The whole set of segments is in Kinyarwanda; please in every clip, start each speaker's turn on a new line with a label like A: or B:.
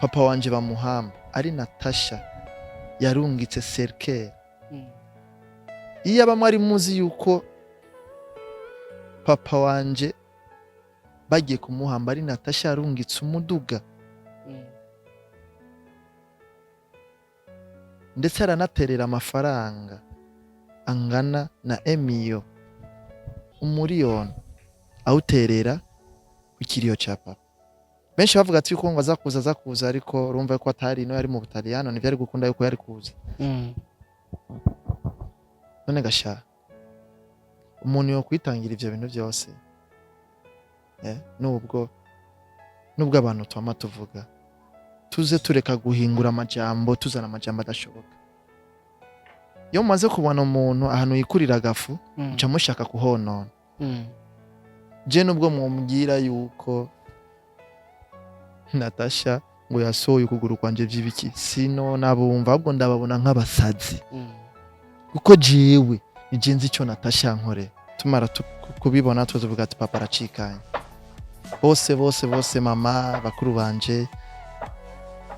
A: papa wanje bamuhamba ari Natasha yarungitse Serker. Iyo abamwe ari muzi yuko papa wanje bagiye kumuhamba ari Natasha yarungitse umuduga ndetse aranaterera amafaranga angana na emiyo umuriyoni awuterera ku kiriyo ca papa. Benshi bavuga ati yuko ngo azakuza ariko urumva ko atari no yari mu Butaliyano nivyo ari gukunda yuko yari kuza. None gasha umuntu yo kwitangira ivyo bintu byose nubwo abantu twama tuvuga tuze tureka guhingura amajambo tuzana amajambo adashoboka. Iyo mumaze kubona umuntu ahantu yikurira agafu uca mushaka kuhonona. Je nubwo mumbwira yuko Natasha ngo yasohoye ukuguru kwanje vy'ibiki sino nabumva ahubwo ndababona nk'abasazi kuko jewe nije nzi ico Natasha nkore tumara kubibona tuvuga ati papa aracikanye bose mama bakuru banje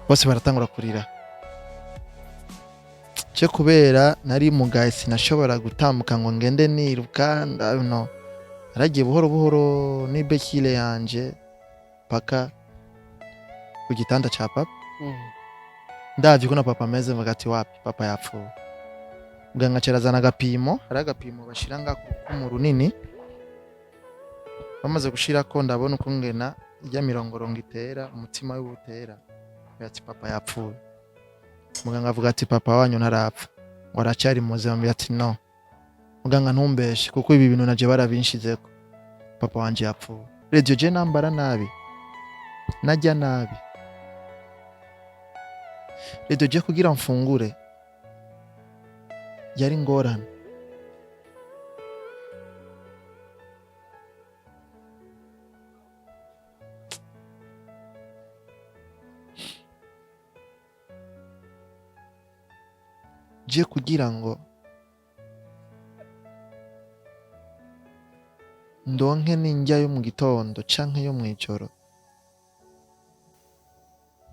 A: bose baratangura kurira. Je kubera nari mugaye sinashobora gutambuka ngo ngende niruka no aragiye buhoro n'ibekile yanje paka ku gitanda cha papa. Ndavye ko na papa ameze mvuga ati wapi papa yapfuye. Muganga cerazana agapimo, hari agapimo bashira ngako mu runini. Bamaze gushira ko ndabona uko ngena ijya mirongorongo itera umutima w'ubutera. Ati papa yapfuye. Muganga avuga ati papa wanyu ntarapfa. Waracari muzembe ati no. Muganga ntumbeshe kuko ibi bintu naje baravinshizeko. Papa wanje yapfuye. Radio je nambara nabi. Najya nabi. Radio je kugira mfungure yari ngorane. Je kugira ngo ndonke ninjya yo mu gitondo canke yo mwijoro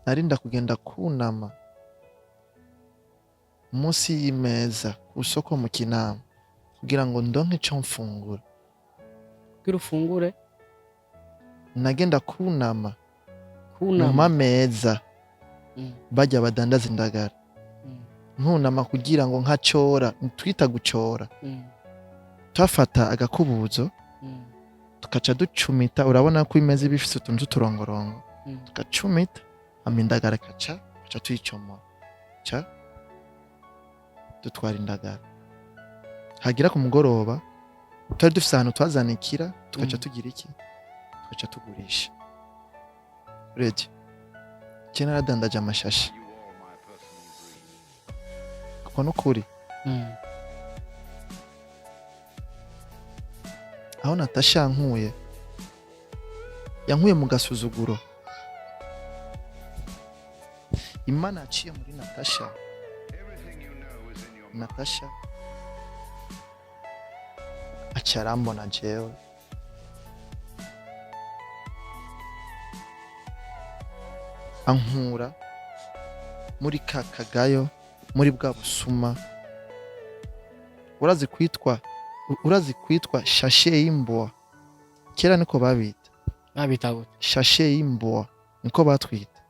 A: narinda kugenda kunama musi y'imeza usoko mu Kinama kugira ngo ndonke ico mfungura.
B: Kugira ufungure
A: nagenda kunama mu mameza bajya badandaza indagara ntunama kugira ngo nkacora twita gucora twafata agakubuzo tukaca ducumita. Urabona ko imeze bifise utuntu turongorongo tukacumita amindagara kaca tuyicoma ca dutwara indagara. Hagira ku mugoroba twari dufise ahantu twazanikira tukaca tugira iki tukaca tugurisha. Ready kena radandaje amashashi kuko nukuri aho Natasha yankuye mu gasuzuguro. Imana aciye muri Natasha acarambona jewe ankura muri kakagayo muri bwa busuma. Urazi kwitwa shashe y'imboa. Kera niko babita
B: gute?
A: Shashe y'imboa niko batwita.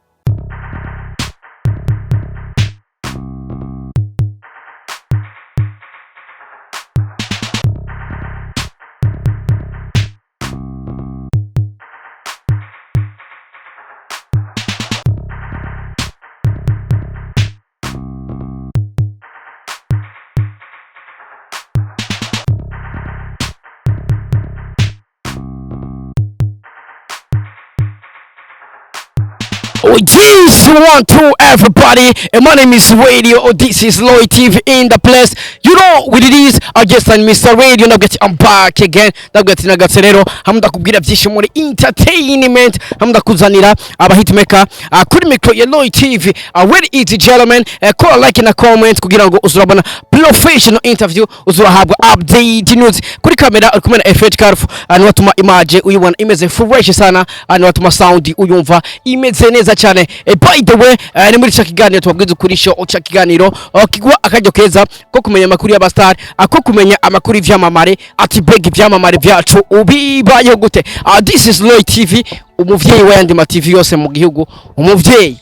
B: Oh yes, 1, 2 everybody, and my name is Radio. Oh, this is Loy TV in the place. You know what it is. I just and Mr. Radio. I'm back again. Nagatse rero hamda kubwira byinshi muri entertainment, hamda kuzanira aba hitmaker kuri micro ya Loy TV. Really easy gentlemen, call like na comment kugira ngo uzurabona professional interview, uzurahabwa update news kuri kamera uri kumena FH Carf, watuma image uyibona imeze fresh sana, watuma sound uyumva imeze neza neza cyane. By the way, ni muri cya kiganiro tubabwiza kuri show cya kiganiro kigwa akaryo keza ko kumenya amakuru y'abastar, ako kumenya amakuru y'ivyamamare, ati beg ivyamamare byacu ubibayeho gute. This is Loy TV, umuvyeyi wa yandi ma TV yose mu gihugu, umuvyeyi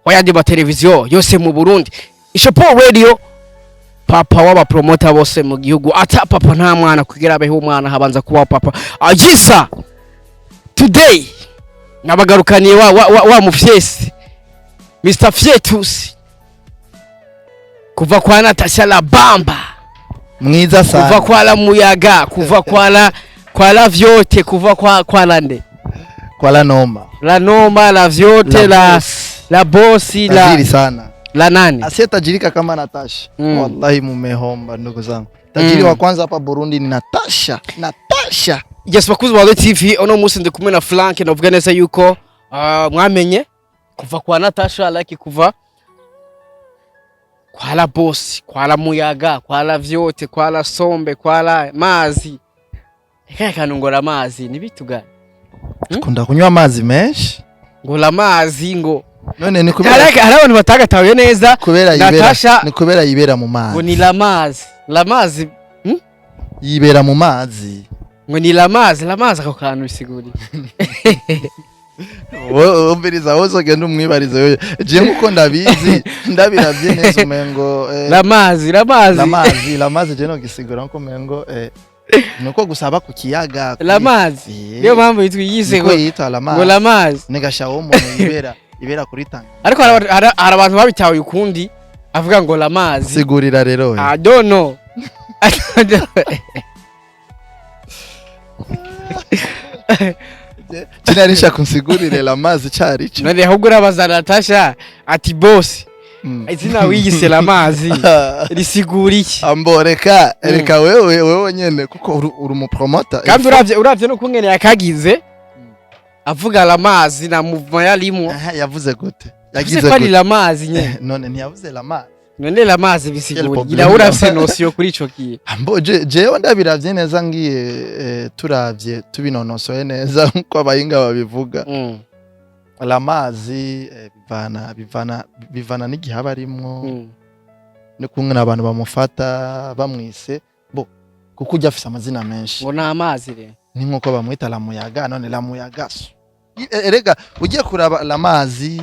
B: wa yandi ma televiziyo yose mu Burundi. Ishopo Radio, papa w'aba promoter bose mu gihugu, ata papa nta mwana kugira abeho umwana habanza kuba papa. Ajisa today nabagarukaniye wa mufyesi Mr Fietus kuva kwa Natasha la Bamba
A: mwiza sana,
B: kuva kwa la Muyaga, kuva kwa la Vyote, kuva kwa Lande,
A: kwa la Noma
B: la Vyote, la Bosi,
A: tajiri sana,
B: la nani
A: asiye tajirika kama Natasha. Wallahi mumehomba ndugu zangu, tajiri wa kwanza hapa Burundi ni Natasha.
B: Yes, bakuzi wa TV, ono musi ndi kumwe na Frank, navuga neza yuko mwamenye kuva kwa Natasha, like kuva kwa la Bosi, kwa la Muyaga, kwa la Vyote, kwa la Sombe, kwa la Mazi. Ekaya kanungora amazi ni bitu gani?
A: Kunda kunywa amazi menshi,
B: ngo la mazi ngo
A: none ni kubera
B: hari abantu batagatawe neza
A: kubera Natasha, ni kubera yibera mu mazi,
B: ngo ni la mazi
A: yibera mu mazi,
B: ngo ni la mazi ako kantu bisiguri.
A: Umbiriza wozo genda umwibariza yoye je nkuko ndabizi ndabiravye neza umengo
B: la mazi
A: je no gisigura nko umengo nuko gusaba ku kiyaga
B: la mazi niyo mpamvu yitwiyise
A: ngo yita la
B: mazi
A: negashaho umuntu ibera kuri tanga,
B: ariko hari abantu babitawe ukundi avuga ngo la mazi.
A: Sigurira rero
B: I don't know.
A: Kinarisha kunsigurire la mazi cyarico
B: none ahubwo urabaza Natasha ati boss izina wiyise la mazi risigura iki?
A: Amboreka reka wewe nyene kuko uri umupromoter,
B: kandi uravye no kungene yakagize avuga la mazi na movement yarimo.
A: Yavuze gute?
B: Yagize ko la mazi nyene
A: none ntiyavuze la mazi,
B: none la mazi bisigura gira urafise nosiyo kuri ico kiye.
A: Jewe ndabiravye neza ngiye turavye tubinonosoye neza nko abayinga babivuga. La mazi bivana n'igihaba arimwo, ni kumwe n'abantu bamufata bamwise kuko ujya afise amazina menshi
B: ngo na amazi re,
A: ni nkuko bamwita la Muyaga. None la Muyaga erega ugiye kuraba la mazi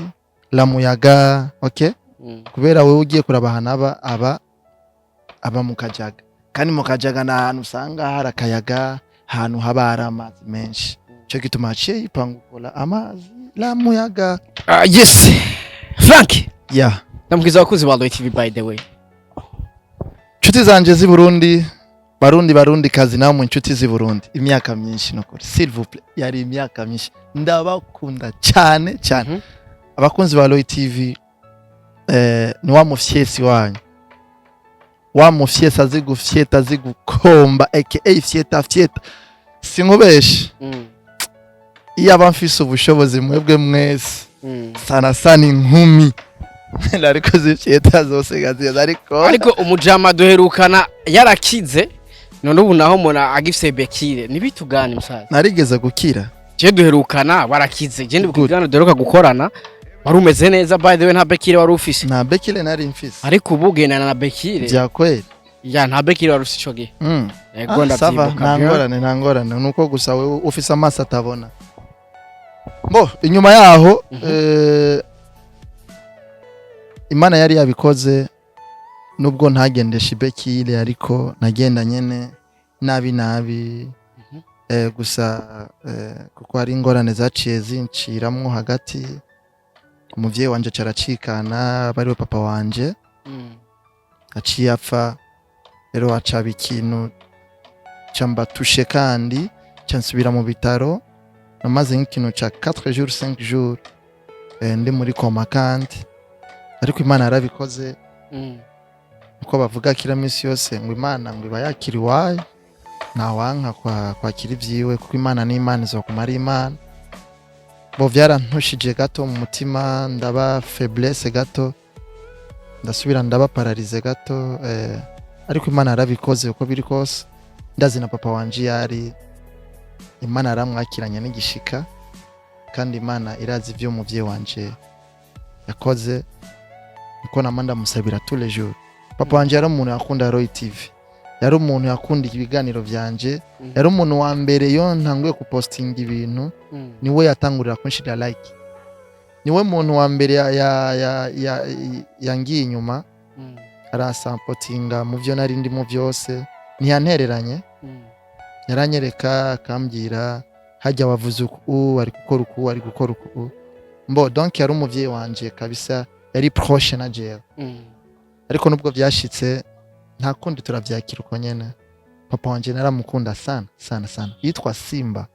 A: la Muyaga, okay, kubera wewe ugiye kuraba hanaba aba mu Kajaga, kandi mu Kajaga na ahantu usanga hari akayaga, ahantu haba hari amazi menshi, cyo gituma haciye yipangukola amazi la Muyaga.
B: Yes Frank,
A: yeah,
B: namubwiza abakuzi ba Loy TV. By the way,
A: nshuti zanje z'i Burundi, barundi kazi namwe nshuti z'i Burundi, imyaka myinshi nokuri, s'il vous plaît, yari imyaka myinshi, ndabakunda cyane. Abakunzi ba Loy TV, ni wa mufyesi wanyu, wa mufyesi azi gufyeta, azi gukomba, aka fyeta sinkubeshe. Iyo aba mfise ubushobozi mwebwe mwese sana inkumi ariko zifyeta zose gaziza, ariko
B: umujama duherukana yarakize, none ubu naho mona agifise Bekire ni bitugani musaza.
A: Narigeze gukira,
B: je duherukana warakize, je ndi bukugana duheruka gukorana wari umeze neza. By the way, nta Bekire wari ufise?
A: Nta Bekire nari mfise,
B: ariko ubu ugendana na Bekire
A: bya kweli.
B: Ya nta Bekire wari ufise ico gihe.
A: Yego ndavyibuka, nta ngorane nuko gusa wewe ufise amaso atabona. Inyuma yaho Imana yari yabikoze, nubwo ntagendesha Bekire ariko nagenda nyene nabi gusa kuko hari ingorane zaciye zinciramwo hagati. Umuvyeyi wanje caracikana, bari we papa wanje aciye apfa, rero acaba ikintu cambatushe, kandi cansubira mu bitaro. Namaze nk'ikintu ca 4 jours 5 jours ndi muri koma, kandi ariko Imana yarabikoze. uko bavuga kira minsi yose ngo Imana ngo iba yakiri wayo, nta wanka kwakira ivyiwe, kuko Imana ni Imana izokumara Imana. Bo vyarantushije gato mu mutima, ndaba faiblesse gato, ndasubira ndaba paralyse gato, ariko Imana yarabikoze uko biri kose. Ndazi na papa wanje yari Imana yaramwakiranye n'igishika, kandi Imana irazi ibyo umuvyeyi wanje yakoze, niko namanda musabira tous les jours. Papa wanje yari umuntu yakunda Roy TV, yari umuntu yakunda ibiganiro vyanje, yari umuntu wa mbere yo ntanguye kupostinga ibintu niwe yatangurira kunshira like, niwe muntu wa mbere yangiye inyuma arasampotinga mu byo nari ndimo byose, ntiyantereranye, yaranyereka akambwira hajya wavuze uku ari gukora uku ari gukora uku. Mbo donc yari umuvyeyi wanje kabisa, yari proche na jewe. Ariko nubwo byashitse nta kundi turavyakira uko nyene. Papa wanje naramukunda sana sana sana, yitwa Simba.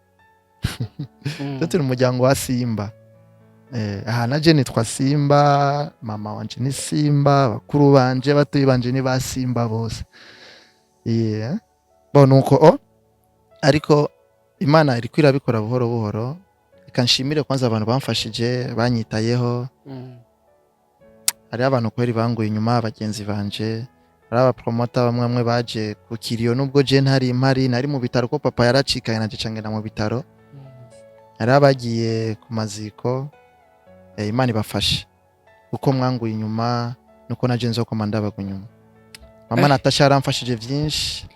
A: Turi umuryango wa Simba. Aha naje nitwa Simba, mama wanje ni Simba, bakuru banje batoyi banje ni ba Simba bose. Nuko ariko Imana iri kwirabikora buhoro buhoro. Reka nshimire kwanza abantu bamfashije banyitayeho. Hari abantu kweri banguye inyuma, abagenzi banje, hari abapromota bamwe baje ku Kiriyo nubwo je ntari impari, nari mu bitaro ko papa yaracikaye naje cangena mu bitaro. Hari abagiye ku maziko, Imana ibafashe uko mwanguye inyuma nuko naje nzokoma ndabaga inyuma. Mama Natasha yaramfashije byinshi,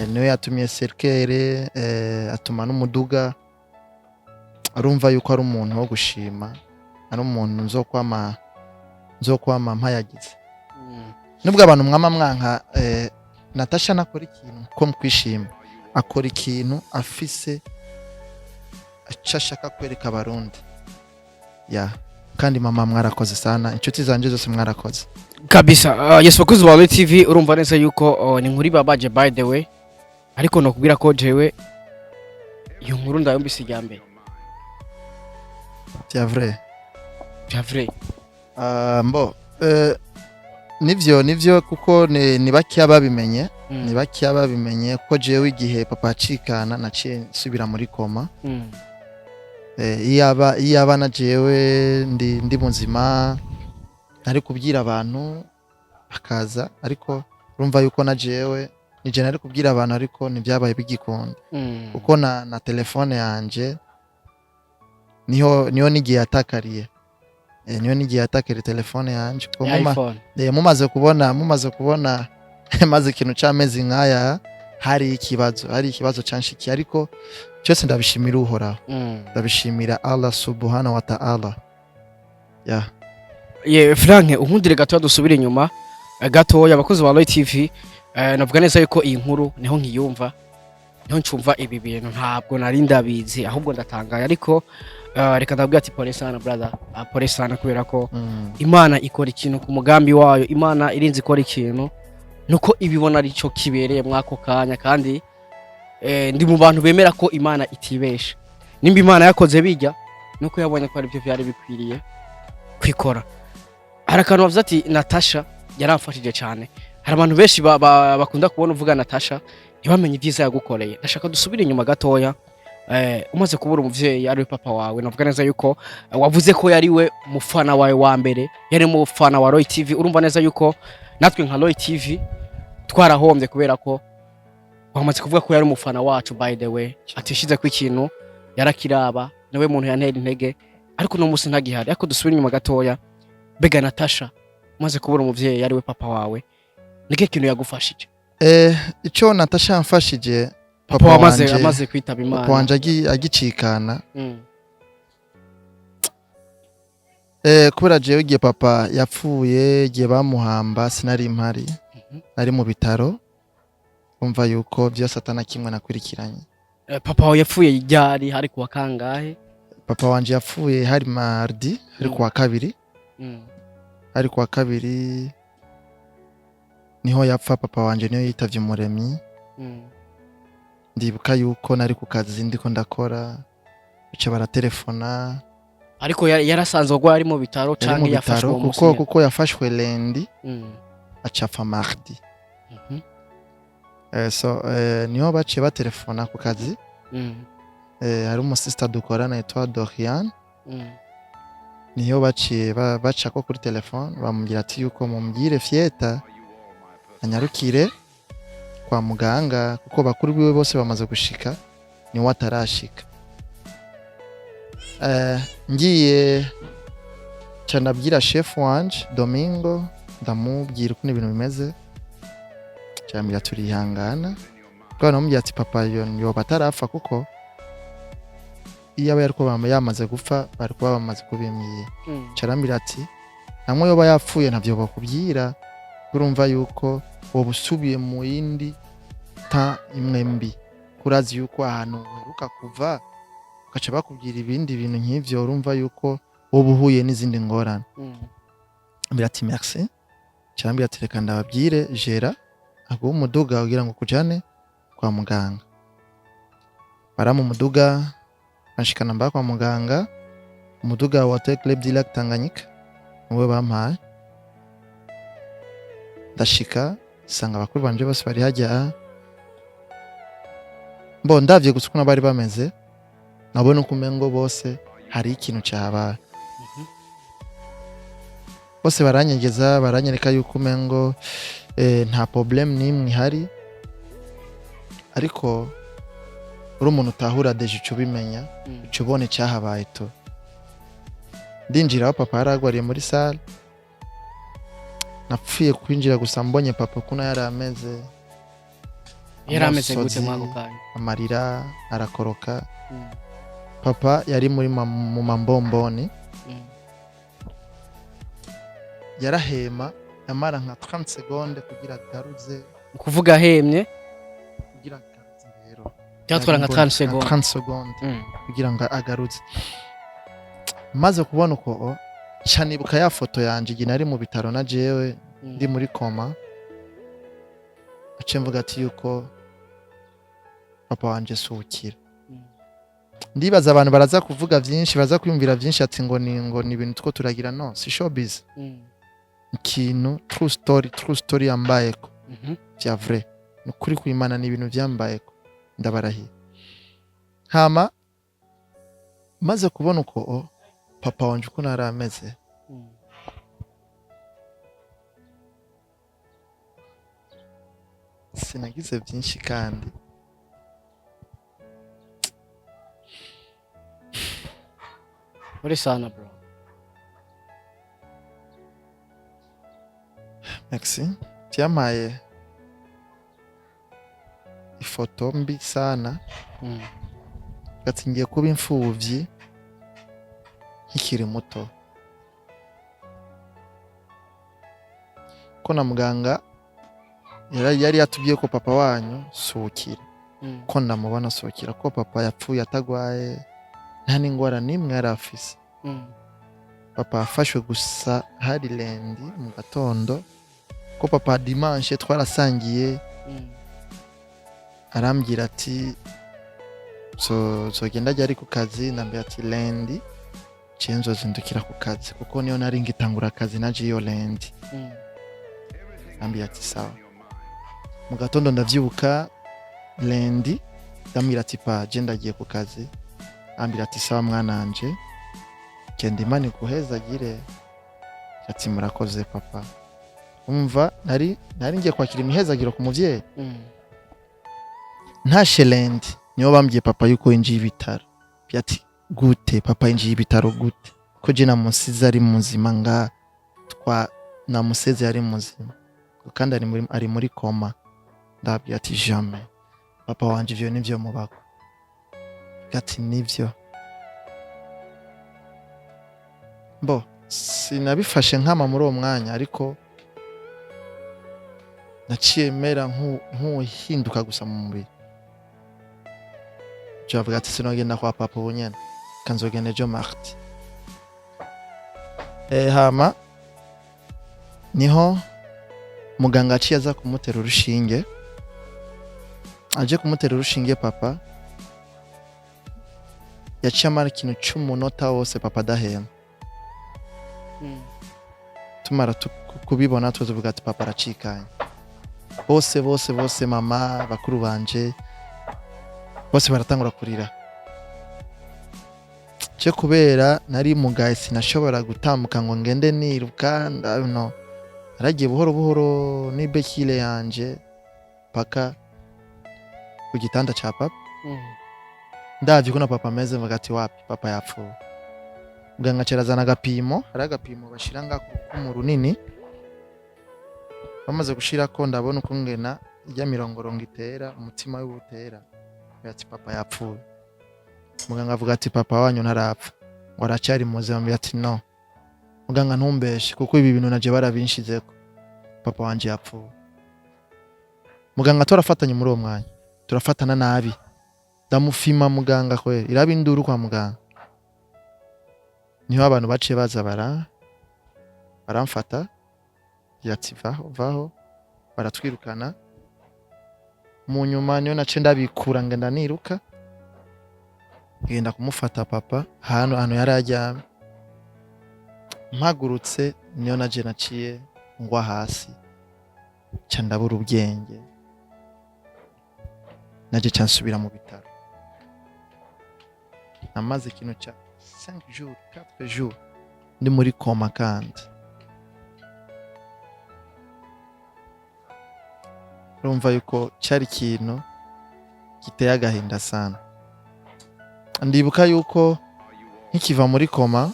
A: niwe yatumye serkere, atuma n'umuduga. Arumva yuko ari umuntu wo gushima, ari umuntu nzokwama mpayagize. Nubwo abantu mwama mwanka, Natasha nakora ikintu ko mkwishima, akora ikintu afise acashaka kwereka abarundi. Kandi mama mwarakoze sana, inshuti zanje zose mwarakoze
B: kabisa. Yes, bakuzi ba Roy TV, urumva neza yuko ni nkuri babaje by the way, ariko no kubwira ko jewe iyo nkuru ndayumvise ijya mbere.
A: C'est vrai.
B: Mbo
A: nivyo kuko ni bakiya babimenye, ni bakiya babimenye kuko jewe igihe papa acikana naciye subira muri koma. Iyaba na jewe ndi muzima nari kubwira abantu bakaza, ariko urumva yuko na jewe nije nari kubwira abantu ariko nibyabaye bigikunda. Kuko na telefone yanje niho nigiye yatakariye, niyo nigiye yatakariye telefone yanje kuko mumaze kubona maze ikintu cy'amezi nkaya, hari ikibazo canshikiye, ariko cyose ndabishimira Uhoraho, ndabishimira Allah subhanahu wa ta'ala.
B: Frank, unkundire gato dusubire inyuma gato y'abakozi ba Roy TV. Navuga neza yuko iyi nkuru niho nkiyumva, niho ncumva ibi bintu ntabwo nari ndabizi, ahubwo ndatangaye. Ariko reka ndabwira ati pole sana brother, pole sana, kubera ko Imana ikora ikintu ku mugambi wayo. Imana irinzi ikora ikintu nuko ibibona ari cyo kibereye mwako kanya, kandi ndi mu bantu bemera ko Imana itibesha. Nimba Imana yakoze bijya nuko yabonye ko ari byo byari bikwiriye kwikora. Hari akantu bavuze ati Natasha yaramfashije cyane. Hari abantu benshi bakunda kubona uvuga Natasha ntibamenye ibyiza yagukoreye. Ndashaka dusubire inyuma gatoya. Umaze kubura umuvyeyi ari papa wawe, navuga neza yuko wavuze ko yari we mufana wawe wa mbere, yari mufana wa Roy TV. Urumva neza yuko natwe nka Roy TV twarahombye kubera ko wamaze kuvuga ko yari umufana wacu. By the way, atishize ku ikintu yarakiraba, nawe muntu yantera intege, ariko no musi ntagihari. Ariko dusubire inyuma gatoya, bega Natasha umaze kubura umuvyeyi yari we papa wawe, nike kintu yagufashije?
A: Ico Natasha yamfashije,
B: papa amaze kwitaba Imana,
A: papa wanje agicikana. Kubera jewe igihe papa yapfuye, igihe bamuhamba sinari impari, nari mu bitaro. Umva yuko byose atana kimwe nakurikiranye.
B: Papa wawe yapfuye ryari? Hari kuwa kangahe?
A: Papa wanje yapfuye hari mardi, hari kuwa kabiri. Hari kuwa kabiri niho yapfa papa wanje, niyo yitavye Umuremyi. Ndibuka yuko nari ku kazi ndiko ndakora, bice baratelefona.
B: Ariko yarasanzwe gwa ari mu bitaro canke yafashwe mu
A: musi? Kuko yafashwe lendi, acafa mardi. Niho baciye batelefona ku kazi. Hari umusista dukorana yitwa Dorian. Niho baciye baca ko kuri telefone bamubwira ati yuko mumbwire Fieta anyarukire kwa muganga kuko bakuru biwe bose bamaze gushika, ni watarashika. ngiye canabwira chef wanje Domingo ndamubwira uko ibintu bimeze cyambira turihangana kwa namubwira ati papa yoba atarapfa kuko iyo aba yariko yamaze gupfa bari kuba bamaze kubimyiye carambira ati namwe yoba yapfuye ntavyo bakubwira urumva yuko woba usubiye mu yindi ta imwe mbi kurazi yuko ahantu uheruka kuva ugaca bakubwira ibindi bintu nk'ivyo urumva yuko woba uhuye n'izindi ngorane ambira ati merci carambira ati reka ndababwire Gera aguha umuduga kugira ngo kujane kwa muganga baramu umuduga anshikana mba kwa muganga umuduga wa Hotel Club du Lac Tanganyika niwe bampaye ndashika sanga abakuru banje bose bari hajya mbo ndavye gusa uko bari bameze nabona uko umengo bose hari ikintu cyabaye bose baranyegeza baranyereka yuko umengo nta problem nimwe ihari ariko uri umuntu utahura deje ico bimenya ico ubone cyahabaye to ndinjira papa yaragwariye muri salle napfuye kwinjira gusa mbonye papa kuna yarameze
B: gute mwako kanya
A: amarira arakoroka papa yari muri mu mambomboni yarahema yamara nka 30 seconde kugira agaruze
B: kuvuga ahemye
A: kugira agaruze rero
B: byatwara nka 30
A: seconde kugira ngo agaruze maze kubona uko cyanibuka ya foto yanje igihe nari mu bitaro na jewe ndi muri koma ace mvuga ati yuko papa wanje sukira ndibaza abantu baraza kuvuga byinshi baza kwiyumvira byinshi ati ngo ni ibintu two turagira no si showbiz ikintu true story yambayeko bya vrai nukuri kwimana ni ibintu byambayeko ndabarahiye hama maze kubona uko papa wanje uko narameze sinagize byinshi kandi
B: uri sana bro
A: merci tiamaye ifoto mbi sana gatingiye kuba imfuvyi nkikiri muto ko na muganga yari yatubwiye ko papa wanyu sukira ko ndamubona sukira ko papa yapfuye atagwaye nta n'ingwara nimwe yari afise papa afashwe gusa hari lendi mu gatondo ko papa dimanche twarasangiye arambwira ati so genda ajya ari ku kazi nambye ati lendi cenzo zindukira ku kazi kuko niyo nari ngitangura akazi naje iyo lendi nambye ati sawa mu gatondo ndavyibuka lendi ndambwira ati pa genda agiye ku kazi ambira ati sawa mwananje genda imana ikuhezagire ati murakoze papa umva nari ngiye kwakira imihezagiro ku muvyeyi nta shelendi niyo bambwiye papa yuko yinjiye ibitaro byati gute papa yinjiye ibitaro gute ko je namusize ari muzima nga namuseze ari muzima kandi ari muri koma ndabwiye ati jamais papa wanje ivyo nivyo mubako gati nivyo bo sinabifashe nkama muri uwo mwanya ariko naciye mera nk'uhinduka gusa mu mubiri javuga ati sinogenda kwa papa ubunyene kanzogenda ejo mardi hama niho muganga aciye aza kumutera urushinge aje kumutera urushinge papa yaciye amara ikintu cy'umunota wose papa adahema tumara kubibona tuvuga ati papa aracikanye bose mama bakuru banje bose baratangura kurira cyo kubera nari mugaye sinashobora gutambuka ngo ngende niruka no aragiye buhoro buhoro ni bekile yanje paka ku gitanda cha papa ndavye ko na papa ameze mvuga ati wapi papa yapfuye muganga acarazana agapimo, hari agapimo bashira ngaho mu runini, bamaze gushirako ndabona uko ngena ijya mirongorongo itera, umutima w'ubutera, ati papa yapfuye. Muganga avuga ati papa wanyu ntarapfa, waracyari muzima. Ati no muganga ntumbeshe, kuko ibi bintu naje barabinshyizeko, papa wanje yapfuye. Muganga turafatanye muri uwo mwanya, turafatana nabi, ndamufima muganga kweli, iraba induru kwa muganga. Niho abantu baciye baza baramfata, yati vaho, baratwirukana. Mu nyuma niyo nace ndabikura ngenda niruka, ngenda kumufata papa hano yari aryamye. Mpagurutse niyo naje naciye ngwa hasi, ca ndabura ubwenge, naje ca nsubira mu bitaro. Namaze ikintu ca 5 jours 4 jours ndi muri koma kandi. Urumva yuko cyari ikintu giteye agahinda sana. Ndibuka yuko nkikiva muri koma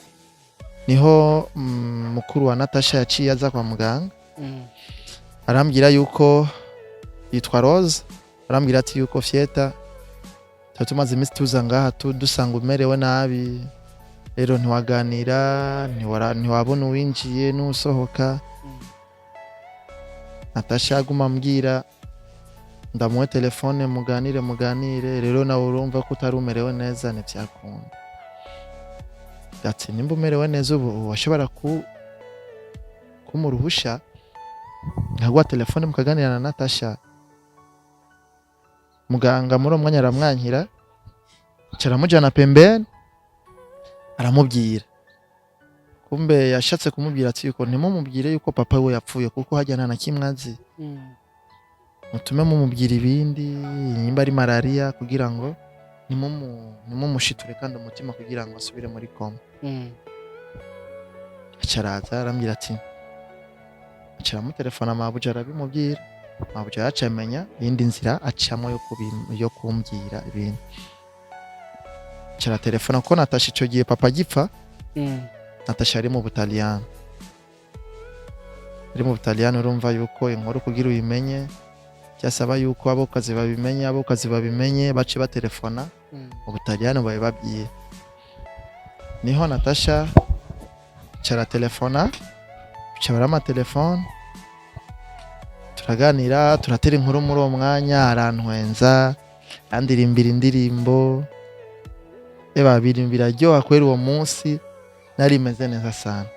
A: niho mukuru wa Natasha yaciye aza kwa muganga, arambwira yuko yitwa Rose, arambwira ati yuko Fieta tumaze iminsi tuza ngaha dusanga umerewe nabi, rero ntiwaganira, ntiwabona uwinjiye n'usohoka. Natasha aguma ambwira ndamuhe telefone muganire, rero nawe urumva ko utari umerewe neza ntibyakunda. Ati nimba umerewe neza ubu washobora kumuruhusha nkaguha telefone mukaganira na Natasha. Muganga muri umwanya aramwankira, caramujana pembeni aramubwira. Kumbe yashatse kumubwira ati yuko ntimumubwire yuko papa we yapfuye, kuko hajyana na kimwe azi. Mutume mumubwira ibindi, nimba ari malaria, kugira ngo nimumushitule kandi umutima kugira ngo asubire muri koma. Acaraza arambwira ati, acaramutelefona mabuja arabimubwira. Mabuja yacamenya iyindi nzira acamo yo kumbwira ibintu. Cara telefona ko Natasha ico gihe papa gipfa. Natasha ari mu Butaliyani. Ari mu Butaliyani, urumva yuko inkuru kugira uyimenye cyasaba yuko abokazi babimenye bace batelefona mu Butaliyani babe babwiye. Niho Natasha cara telefona, cara amatelefone, turaganira, turatera inkuru muri uwo mwanya, arantwenza, andirimbira indirimbo. Birimbira ryo akwera uwo munsi nari meze neza sana.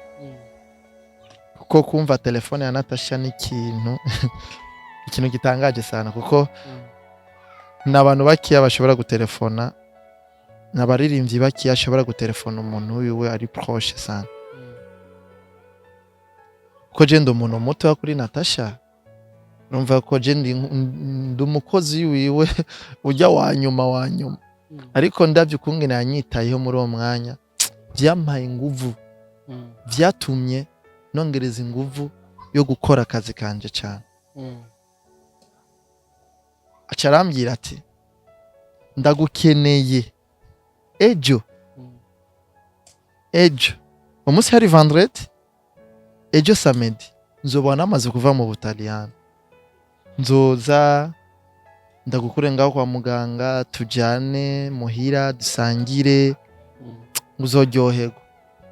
A: Kuko kumva telefone ya Natasha ni ikintu gitangaje sana, kuko n'abantu bakiya bashobora gutelefona, n'abaririmbyi bakiya ashobora gutelefona umuntu wiwe ari proche sana. Ko je ndo umuntu muto kuri Natasha, numva ko je ndi umukozi wiwe ujya wanyuma. Ariko ndavye ukungene yanyitayeho muri uwo mwanya, vyampaye inguvu, vyatumye nongereza inguvu yo gukora akazi kanje cyane. Acarambwira ati ndagukeneye ejo. Umunsi hari vendredi, ejo samedi nzobona amaze kuva mu Butaliyani. Nzoza ndagukure ngaho kwa muganga, tujane muhira dusangire, uzoryoherwa.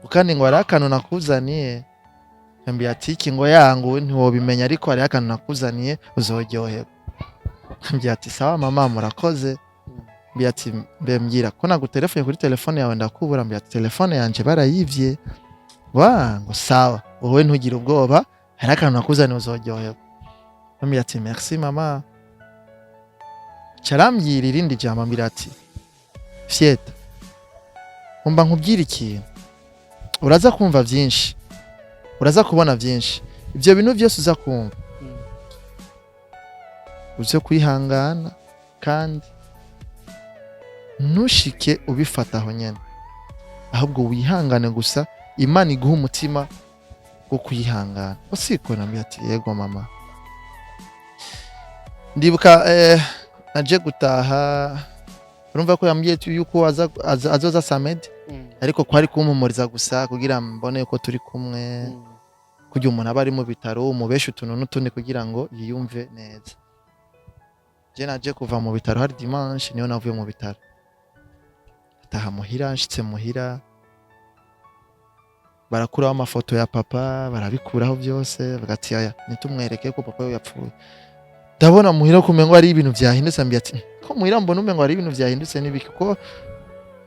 A: Kandi ngo hari akantu nakuzaniye. Yambwiye ati iki ngo yangu ntiwobimenya, ariko hari akantu nakuzaniye uzoryoherwa. Yambwiye ati sawa mama murakoze. Yambwiye ati mbwira ko nagutelefone kuri telefone yawe ndakubura. Yambwiye ati telefone yanje barayivye. Ngo sawa wowe ntugire ubwoba, hari akantu nakuzaniye uzoryoherwa. Yambwiye ati merci mama. Carambwira irindi jambo, ambwira ati Fieta, umba nkubwira ikintu, uraza kumva byinshi, uraza kubona byinshi, ibyo bintu byose uza kumva uze kwihangana, kandi ntushike ubifataho nyene, ahubwo wihangane gusa, Imana iguha umutima wo kwihangana. Usiko nambye ati yego mama. Ndibuka naje gutaha, urumva ko yambwiye yuko azoza samedi, ariko kwari kumpumuriza gusa kugira mbone ko turi kumwe, kugira umuntu aba ari mu bitaro umubeshe utuntu n'utundi kugira ngo yiyumve neza. Je naje kuva mu bitaro hari dimanche niyo navuye mu bitaro, ataha muhira, nshitse muhira barakuraho amafoto ya papa, barabikuraho byose bagati aya nitumwereke ko papa yapfuye. Ndabona muhira kumengo ari ibintu vyahindutse, ambiye ati ko muhira mbona umengo ari ibintu vyahindutse n'ibiki, ko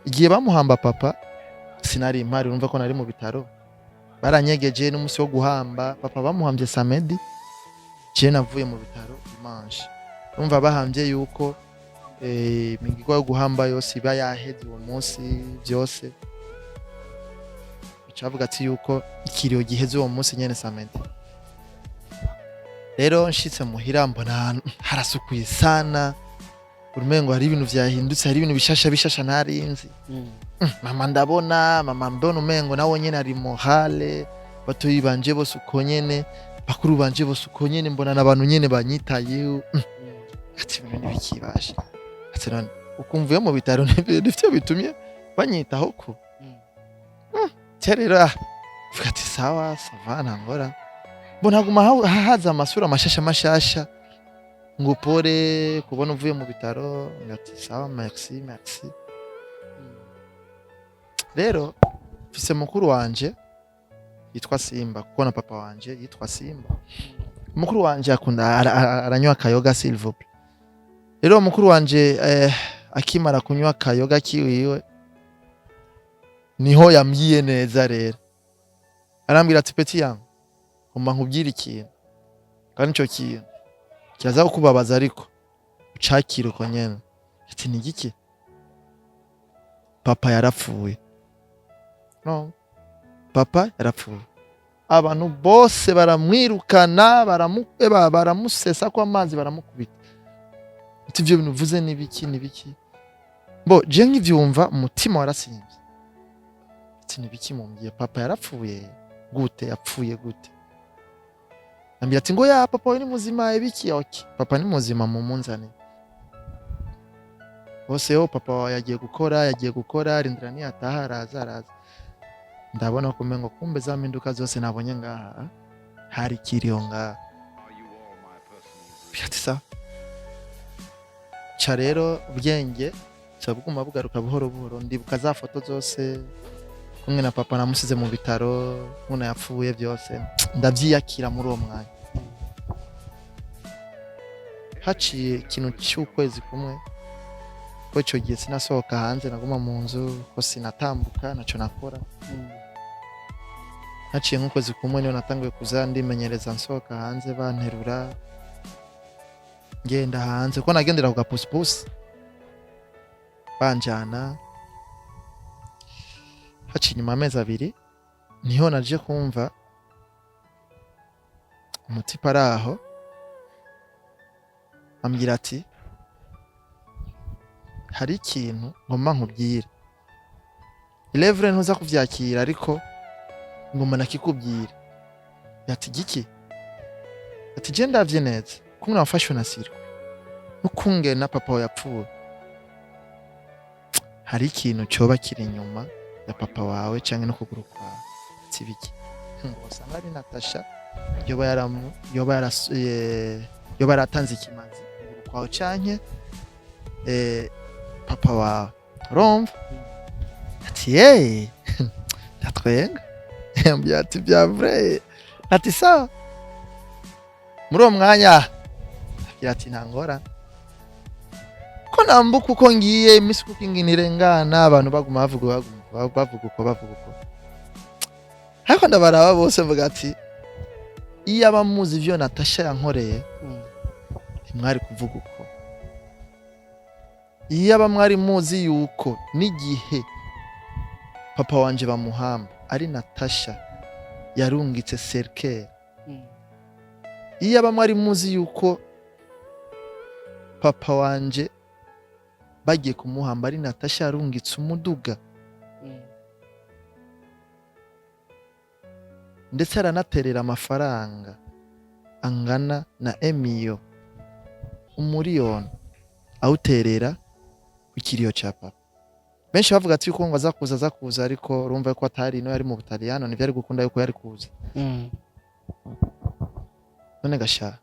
A: igihe bamuhamba papa sinari impari, urumva ko nari mu bitaro, baranyegeje n'umunsi wo guhamba papa bamuhambye samedi, je navuye mu bitaro dimanche. Urumva bahambye yuko imigirwa yo guhamba yose iba yaheze uwo munsi byose, bicavuga ati yuko ikiriyo giheze uwo munsi nyene samedi. Rero nshitse muhira mbona harasukuye sana, urumengo hari ibintu vyahindutse, hari ibintu bishasha ntarinzi. Mama mbona umengo nawe nyene ari morale, batoyi banje bose uko nyene, bakuru banje bose uko nyene, mbona n'abantu nyene banyitayeho. Ati ibintu ntibikibashe, ati none ukumvuye mu bitaro n'ivyo bitumye banyitaho ko. Rero vuga ati sawa savana ngora, mbona guma haza amasura mashasha ngo pore kubona uvuye mu bitaro, ngati sawa merci. Rero mfise mukuru wanje yitwa Simba, kuko na papa wanje yitwa Simba. Mukuru wanje akunda aranywa akayoga s'il vous plaît. Rero mukuru wanje akimara kunywa akayoga kiwiwe niho yambwiye neza. Rero arambwira ati peti yangu umma nkubwira ikintu, kandi ico kintu kiraza kukubabaza ariko ucakira uko nyene. Ati ni giki? Papa yarapfuye. No, papa yarapfuye. Abantu bose baramwirukana, baramusesa kwa amazi, baramukubita. Ati ivyo bintu vuze nibiki? Bo je nkivyumva umutima warasimvye. Ati nibiki mumbwiye? Papa yarapfuye gute? Yapfuye gute? Ambira ati ngo ya papa we ni muzima ibiki? Okay, papa ni muzima mu munzane. Bose yo papa yagiye gukora rindira ni ataha araza. Ndabona kumengo kumbe za mpinduka zose nabonye ngaha hari kiriyo ngaha. Byatisa cha rero ubwenge cyabuguma bugaruka buhoro, ndibuka za foto zose kumwe na papa namusize mu bitaro, nkuna yapfuye byose ndavyiyakira muri uwo mwanya. Haciye ikintu cy'ukwezi kumwe, ko cyo gihe sinasohoka hanze, naguma mu nzu, ko sinatambuka naco nakora. Haciye nk'ukwezi kumwe niyo natanguye kuza ndimenyereza nsohoka hanze, banterura ngenda hanze, ko nagendera ku gapusipusi banjana. Haciye inyuma amezi 2 niho naje kumva umutipa araho ambwira ati hari ikintu ngomba nkubwire, ilevre ntuza kuvyakira ariko ngomba nakikubwira. Ati giki? Ati je ndavye neza kumwe nafashwe na sirwe nukunge na papa we yapfuye, hari ikintu coba kiri inyuma ya papa wawe canke no kuguru kwawe. Ati biki? Usanga ari Natasha yoba yaratanze ikimazi kuguru kwawe canke papa wawe, urumva? Ati ndatwenga. Yambwiye ati bya vrai. Ati sawa. Muri uwo mwanya agira ati ntangora ko nambuka uko ngiye imisi kuko ingirengana, abantu baguma bavuga uko. Ariko ndabaraba bose mvuga ati iyo abamuzi ivyo Natasha yankoreye ntimwari kuvuga uko. Iyo abamwari muzi yuko n'igihe papa wanje bamuhamba ari Natasha yarungitse Serker. Iyo abamwari muzi yuko papa wanje bagiye kumuhamba ari Natasha yarungitse umuduga, ndetse aranaterera amafaranga angana na emiyo umuriyoni awuterera ku kiriyo ca papa. benshi bavuga ati yuko ngo aza kuza ariko urumva ko atari no yari mu Butaliyano nivyo ari gukunda yuko yari kuza. None gasha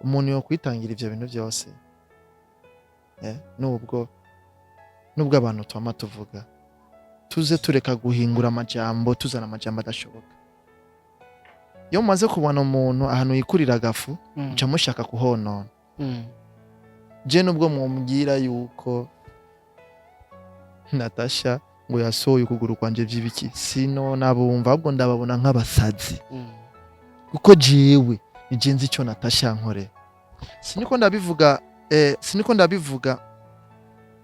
A: umuntu yo kwitangira ivyo bintu byose nubwo abantu twama tuvuga tuze tureka guhingura amajambo tuzana amajambo adashoboka. Iyo mumaze kubona umuntu ahantu yikurira agafu uca mushaka kuhonona. Je nubwo mumbwira yuko Natasha ngo yasohoye ukuguru kwanje vy'ibiki sino nabumva ahubwo ndababona nk'abasazi kuko jewe nije nzi ico Natasha yankore. Siniko ndabivuga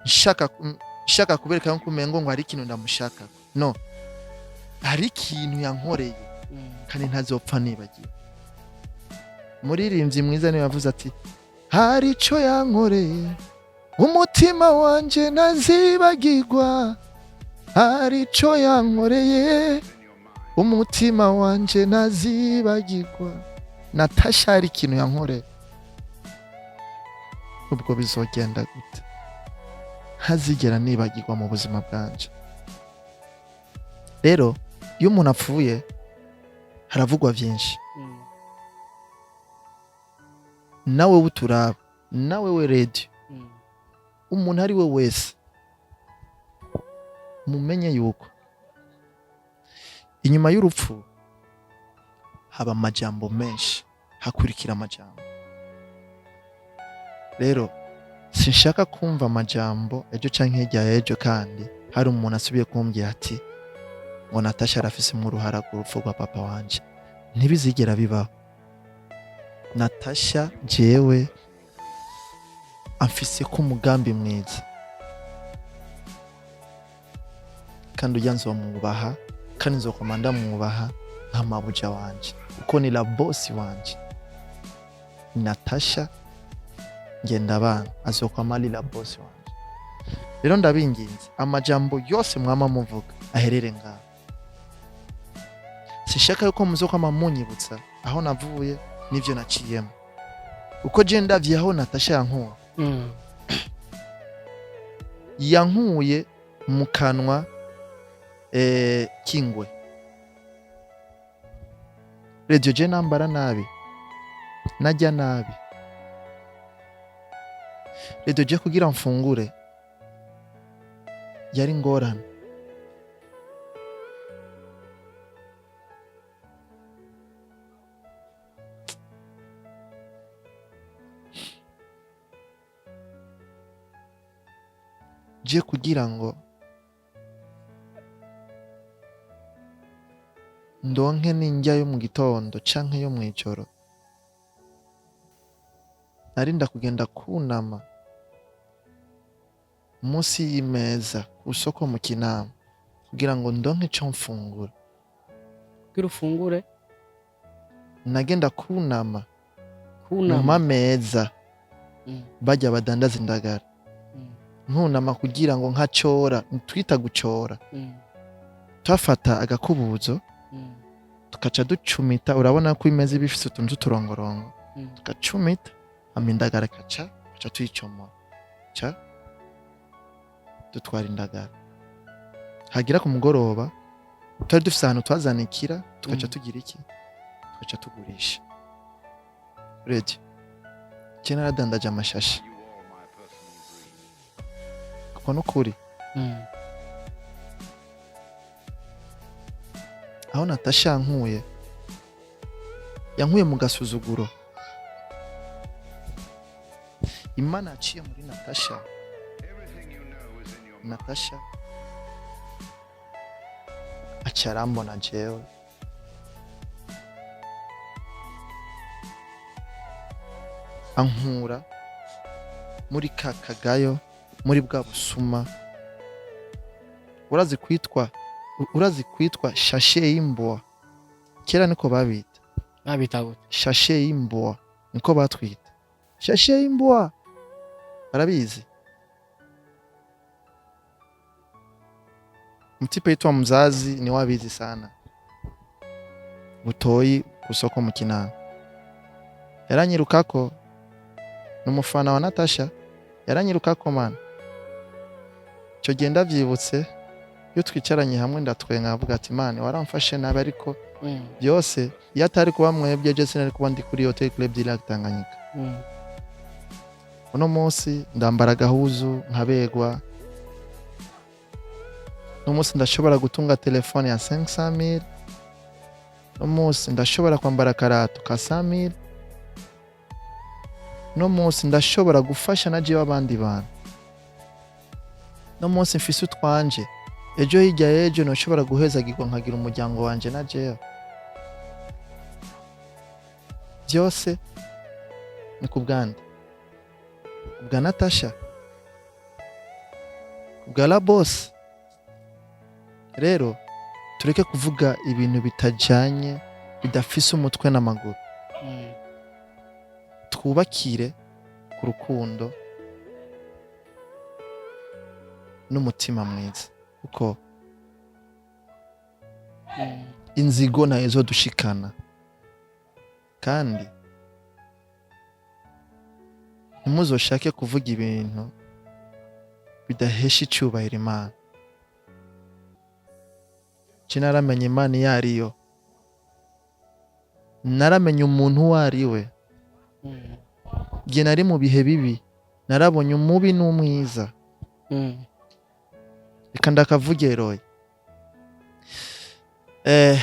A: nshaka kubereka yuko umengo ngo hari ikintu ndamushaka. No, hari ikintu yankoreye kandi ntazopfa nibagiwe. Muririmbyi mwiza niwe yavuze ati hari ico yankoreye umutima wanje ntazibagirwa, hari ico yankoreye umutima wanje ntazibagirwa. Natasha hari ikintu yankoreye. Ubwo bizogenda gute? Ntazigera nibagirwa mu buzima bwanje. Rero iyo umuntu apfuye haravugwa vyinshi. Nawe uturaba, nawe we radio, umuntu ari we wese mumenye yuko inyuma y'urupfu haba amajambo menshi, hakurikira amajambo. Rero sinshaka kumva amajambo ejo canke hirya ejo kandi hari umuntu asubiye kumbwira ati ngo Natasha arafise mu ruhara ku rupfu rwa papa wanje. Ntibizigera bibaho. Natasha jewe amfise ko umugambi mwiza kandi ujya nzomwubaha kandi nzokomanda mwubaha nk'amabuja wanje uko ni la boss wanje. Natasha Ngendabana azokwamali la boss wanje. Rero ndabinginze amajambo yose mwama muvuga aherere ngaho. Sishaka yuko muzokwama munyibutsa aho navuye nivyo naciyemo uko je ndavye aho Natasha yankuye. Yankuye mu kanwa kingwe. Radio je nambara nabi, najya nabi. Radio je kugira mfungure yari ngorane. Je kugira ngo ndonke ninjya yo mu gitondo canke yo mwijoro narinda kugenda kunama munsi y'imeza usoko mu Kinama kugira ngo ndonke ico mfungura.
B: Kugira ufungure
A: nagenda kunama mu mameza bajya badandaza indagara. Ntunama kugira ngo nkacora, twita gucora. Tafata agakubuzo tukaca ducumita, urabona ko imeze bifise utuntu turongorongo. Tukacumita amindagara kaca tuyicoma ca dutwara indagara. Hagira ku mugoroba twari dufise ahantu twazanikira tukaca tugira iki, tukaca tugurisha. Ready kena radandaje amashashi kuko nukuri. Aho Natasha yankuye mu gasuzuguro. Imana yaciye muri Natasha aca arambona jewe ankura muri kakagayo, muri bwa busuma. Urazi kwitwa shashe y'imboa. Kera niko babita.
B: gute?
A: Shashe y'imboa niko batwita. Shashe y'imboa barabizi. Mtipe yitwa Mzazi ni wabizi sana. Butoyi kusoko mu Kinama. Yaranyirukako n'umufana wa Natasha. Yaranyirukako man. cyo genda byibutse iyo twicaranye hamwe ndatwenga avuga ati Imana waramfashe nabi ariko byose iyo atari kuba mwebwe je sinari kuba ndi kuri Hotel Club du Lac Tanganyika. Uno munsi ndambara gahuzu nkabegwa. Uno munsi ndashobora gutunga telefone ya 500,000. Uno munsi ndashobora kwambara karato ka 100,000. Uno munsi ndashobora gufasha na jewe abandi bantu. Uno munsi mfise utwanje. Ejo hirya y'ejo ntushobora guhezagirwa nkagira umuryango wanje na jewe. Byose ni kubwande. Kubwa Natasha. Kubwa la boss. Rero tureke kuvuga ibintu bitajanye bidafise umutwe n'amaguru. Twubakire ku rukundo n'umutima mwiza kuko inzigo nayo zo dushikana kandi ntimuzoshake kuvuga ibintu bidahesha icyubahiro Imana. Naramenye Imana iyo ariyo, naramenye umuntu uwo ari we. Igihe nari mu bihe bibi narabonye umubi n'umwiza. Reka ndakavuge Roy.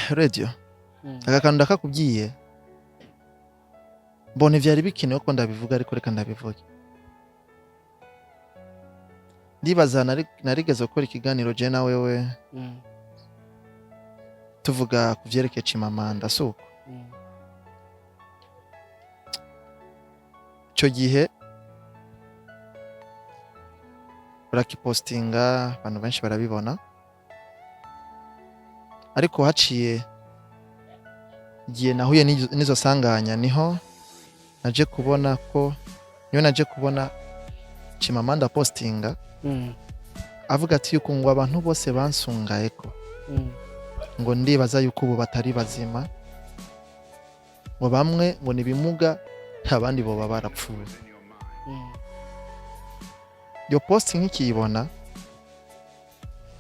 A: Radio aka kantu ndakakubwiye mbona ivyari bikenewe ko ndabivuga ariko reka ndabivuge. Ndibaza narigeze gukora ikiganiro je na wewe tuvuga ku vyerekeye Chimamanda suko. Ico gihe barakipostinga abantu benshi barabibona ariko haciye igihe nahuye nizo sanganya niho naje kubona Chimamanda postinga avuga ati yuko ngo abantu bose bansungayeko ngo ndibaza yuko ubu batari bazima ngo bamwe ngo nibimuga abandi bo barapfuye. Yo posting nkikibona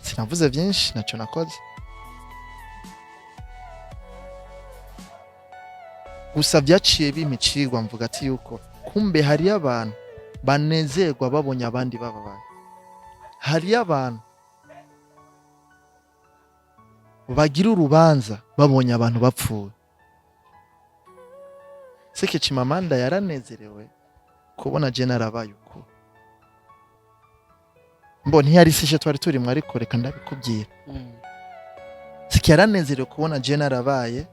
A: sinavuze byinshi naco nakoze gusa byaciye bimicirwa mvuga ati yuko kumbe hari abantu banezerwa babonye abandi bababaye. Hari abantu bagira urubanza babonye abantu bapfuye. Seke Chimamanda yaranezerewe kubona je narabaye uko. Mboni yari sije twari turi mwari koreka ndabikubwira. Seke yaranezerewe kubona je narabaye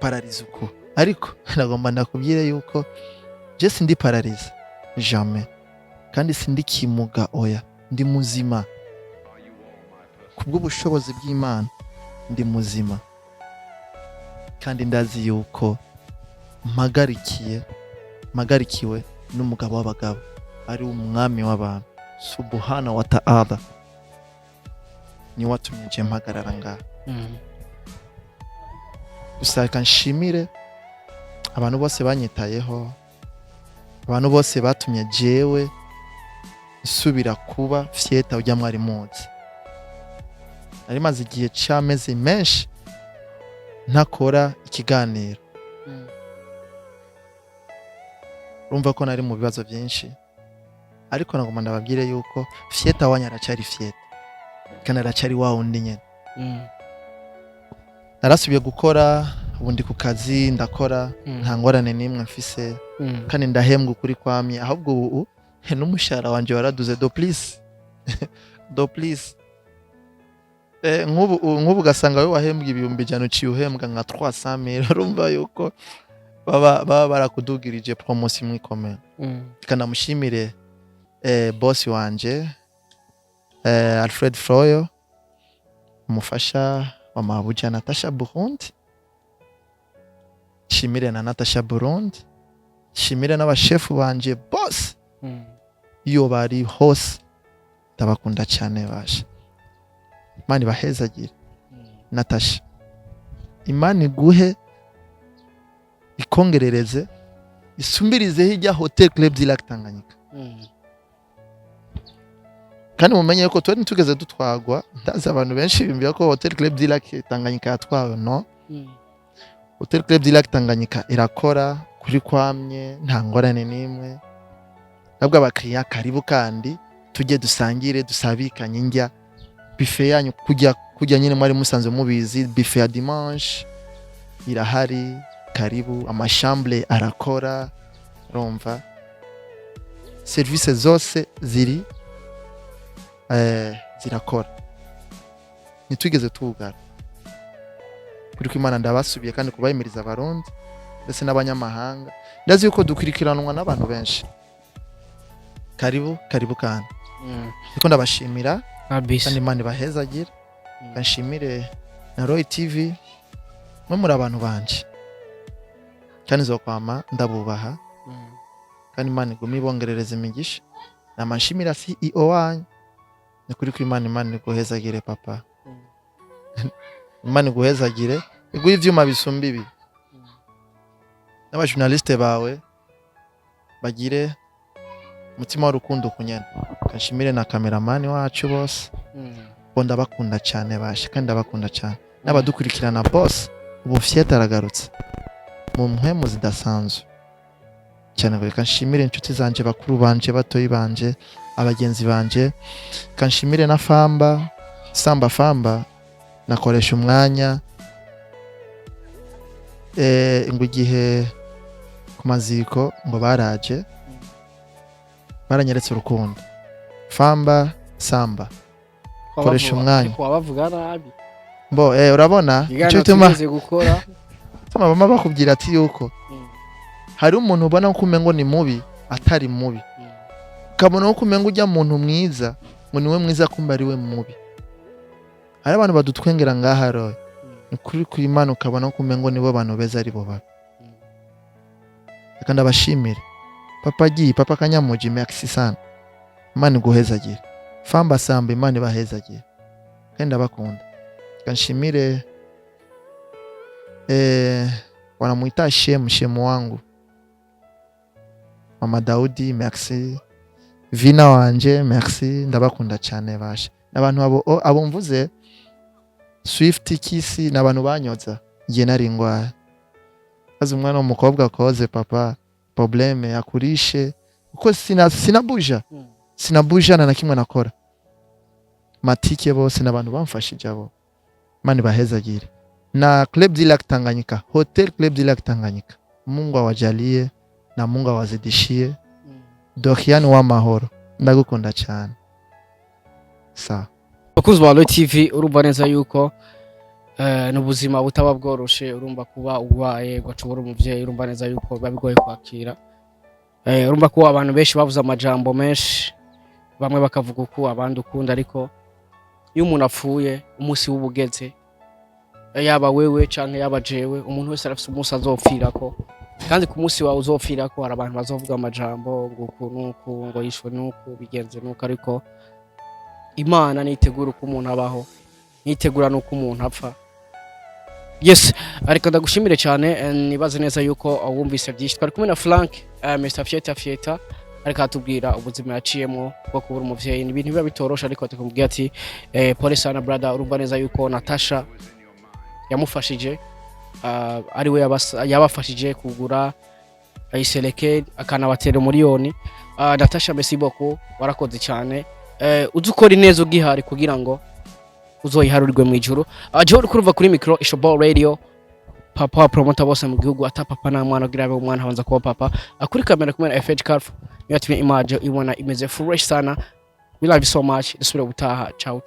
A: pararize uko. Ariko nagomba ndakubwire yuko je sindi pararize jamais. Kandi sindi kimuga oya. Ndi muzima. Kubwo bushobozi bw'Imana ndi muzima. Kandi ndazi yuko magarikiwe n'umugabo w'abagabo ari umwami w'abantu subhana wa ta'ala ni watumye je mpagarara ngaha. Gusa kanshimire abantu bose banyitayeho, abantu bose batumye jewe nsubira kuba fyeta ujya mwari muzi. Nari maze igihe cy'amezi menshi ntakora ikiganiro. Urumva ko nari mu bibazo byinshi ariko nagomba ndababwire yuko fyeta wanya aracari fyeta kandi aracari wa undi nyene. Narasubiye gukora ubundi ku kazi ndakora nta ngorane nimwe mfise kandi ndahembwa ukuri kwamye ahubwo ubu n'umushahara wanje waraduze do please nk'ubu gasanga we wahembwa ibihumbi ijana uciye uhembwa nka 300,000. Urumva yuko baba barakudugirije promotion imwe ikomeye. Kana mushimire boss wanje Alfred Froyo umufasha wa Mabuja Natasha Burundi. Shimire na Natasha Burundi. Shimire n'abashefu banje boss iyo bari hose ndabakunda cyane basha. Imana ibahezagire. Natasha Imana iguhe ikongerereze isumbirize hirya Hotel Club du Lac Tanganyika. kandi mumenye ko twari tugeze dutwagwa ndazi abantu benshi bimbiye ko Hotel Club du Lac Tanganyika yatwawe no Hotel Club du Lac Tanganyika irakora kuri kwamye nta ngorane nimwe nabwo abakiriya karibu kandi tujye dusangire dusabikanye njya buffet yanyu kujya nyine mwari musanze mubizi buffet ya dimanche irahari karibu amashambre arakora romva service zose zirakora nitwigeze tugara kuri kw'Imana ndabasubiye kandi kubayimiriza abarundi ndetse n'abanyamahanga ndazi yuko dukurikiranwa n'abantu benshi karibu kandi niko ndabashimira kandi Imana ibahezagira nshimire na Roy TV muri abantu banje kandi zokwama ndabubaha kandi Imana igumi bongerereza imigisha namashimira CEO wanyu ni kuri kw'Imana Imana iguhezagire papa Imana iguhezagire iguhe ivyuma bisumba ibi n'abajournaliste bawe bagire umutima w'urukundo kunyana kanshimire na cameraman wacu bose bonda bakunda cyane bashe kandi ndabakunda cyane n'abadukurikirana boss ubu fieta aragarutse mu mpemu zidasanzwe cyane bwe kanshimire inshuti zanje bakuru banje batoyi banje abagenzi banje kanshimire na Famba nakoresha umwanya ngo igihe ku maziko ngo baraje baranyeretse urukundo Samba koresha umwanya
B: wabavuga nabi
A: urabona icyo tuma mama bakubwira ati yuko hari umuntu ubona ko umengo ni mubi atari mubi ukabona ko umengo ujya muntu mwiza ngo niwe mwiza kumba ari we mubi hari abantu badutwengera ngaha roye ni kuri kw'Imana ukabona ko umengo nibo bantu beza ari bo babi kandi abashimire papa Kanyamuji merci sana Imana iguhezagire Samba Imana ibahezagire kandi ndabakunda kanshimire wanamuita shemu wangu Mama Daudi merci Vina wanje merci ndabakunda cyane bashe nabantu abo mvuze Swift Kisi nabantu banyoza ngiye nari ngwara azi umwana w'umukobwa koze papa probleme yakurishe uko sinabuja na kimwe nakora matike bose nabantu bamfashije abo Imana bahezagire na Club du Lac Tanganyika Hotel Club du Lac Tanganyika Mungu awajalie na Mungu awazidishie Dorian wa mahoro ndagukunda cyane sa
B: bakunzi ba Roy TV urumva neza yuko n'ubuzima butaba bworoshe urumva kuba ubaye gwacubura umuvyeyi urumva neza yuko babigoye kwakira urumva ko abantu benshi bavuze amajambo menshi bamwe bakavuga uko abandi ukunda ariko iyo umuntu apfuye umunsi w'ubugeze yaba wewe canke yaba jewe umuntu wese arafise umunsi azopfirako kandi ku munsi wawe uzopfirako hari abantu bazovuga amajambo ngo yishwe nuko bigenze nuko ariko Imana nitegura uko umuntu abaho nitegura nuko umuntu apfa yes ariko ndagushimire cyane nibaze neza yuko wumvise byinshi twari kumwe na Frank Mr Fieta ariko atubwira ubuzima yaciyemo bwo kubura umuvyeyi ibintu biba bitorosha ariko tukumubwira ati pole sana brother urumva neza yuko Natasha yamufashije ari we yabafashije kugura iseleke akanabatera miliyoni Natasha merci beaucoup warakoze cyane uzukora neza ugihari kugira ngo uzoyiharurirwe mu ijuru aje kuruva kuri micro Ishoball Radio papa promoter bose mu gihugu ata papa na mwana kugira abe umwana hanza kuba papa akuri kamera kumwe na FH Carf niyo image ibona imeze fresh sana we love you so much dusubire gutaha ciao